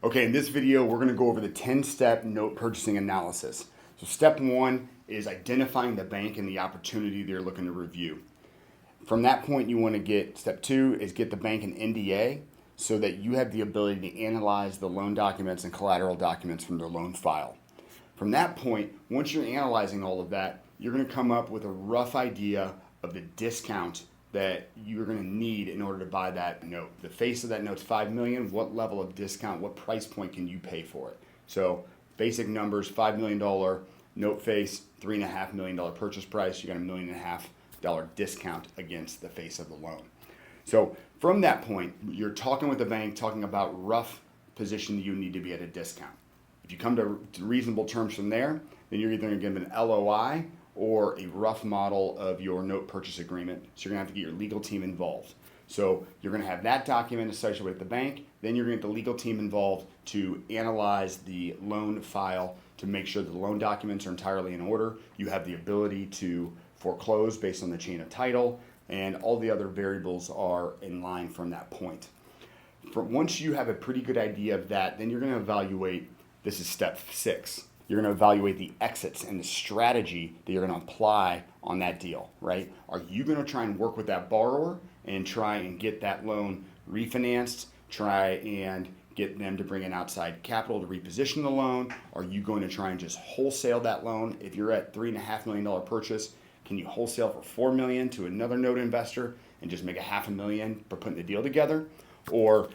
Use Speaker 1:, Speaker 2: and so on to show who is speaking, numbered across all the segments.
Speaker 1: Okay, in this video, we're gonna go over the 10-step note purchasing analysis. So step one is identifying the bank and the opportunity they're looking to review. From that point, you wanna step two is get the bank an NDA so that you have the ability to analyze the loan documents and collateral documents from their loan file. From that point, once you're analyzing all of that, you're gonna come up with a rough idea of the discount that you're going to need in order to buy that note. The face of that note's $5 million. What level of discount, what price point can you pay for it? So basic numbers, $5 million note face, $3.5 million purchase price. You got $1.5 million discount against the face of the loan. So from that point, you're talking with the bank, talking about rough position that you need to be at a discount. If you come to reasonable terms from there, then you're either going to give an LOI or a rough model of your note purchase agreement. So you're gonna have to get your legal team involved. So you're gonna have that document associated with the bank, then you're gonna get the legal team involved to analyze the loan file to make sure that the loan documents are entirely in order. You have the ability to foreclose based on the chain of title, and all the other variables are in line from that point. Once you have a pretty good idea of that, then you're gonna evaluate, this is step 6. You're going to evaluate the exits and the strategy that you're going to apply on that deal, right? Are you going to try and work with that borrower and try and get that loan refinanced, try and get them to bring in outside capital to reposition the loan? Are you going to try and just wholesale that loan? If you're at $3.5 million purchase, can you wholesale for $4 million to another note investor and just make $500,000 for putting the deal together? Or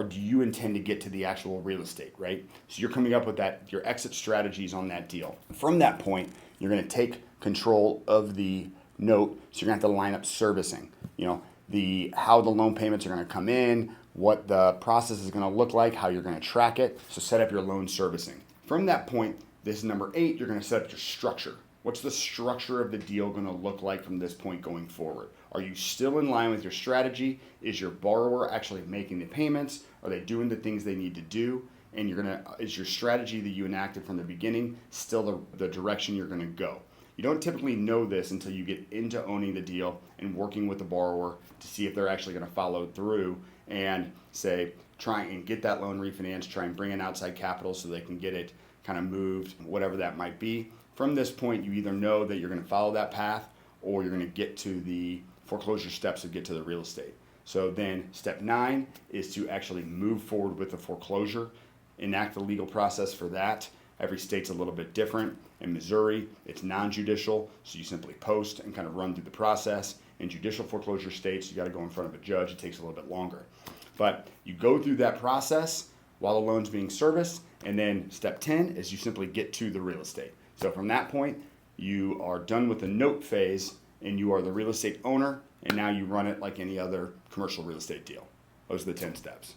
Speaker 1: do you intend to get to the actual real estate, right? So you're coming up with your exit strategies on that deal. From that point, you're going to take control of the note. So you're going to have to line up servicing. How the loan payments are going to come in, what the process is going to look like, how you're going to track it. So set up your loan servicing. From that point, this is number 8. You're going to set up your structure. What's the structure of the deal going to look like from this point going forward? Are you still in line with your strategy? Is your borrower actually making the payments? Are they doing the things they need to do? And is your strategy that you enacted from the beginning still the direction you're going to go? You don't typically know this until you get into owning the deal and working with the borrower to see if they're actually going to follow through and try and get that loan refinanced, try and bring in outside capital so they can get it kind of moved, whatever that might be. From this point, you either know that you're going to follow that path or you're going to get to the foreclosure steps to get to the real estate. So then step 9 is to actually move forward with the foreclosure, enact the legal process for that. Every state's a little bit different. In Missouri, it's non-judicial, so you simply post and kind of run through the process. In judicial foreclosure states, you got to go in front of a judge. It takes a little bit longer. But you go through that process while the loan's being serviced, and then step 10 is you simply get to the real estate. So from that point, you are done with the note phase and you are the real estate owner, and now you run it like any other commercial real estate deal. Those are the 10 steps.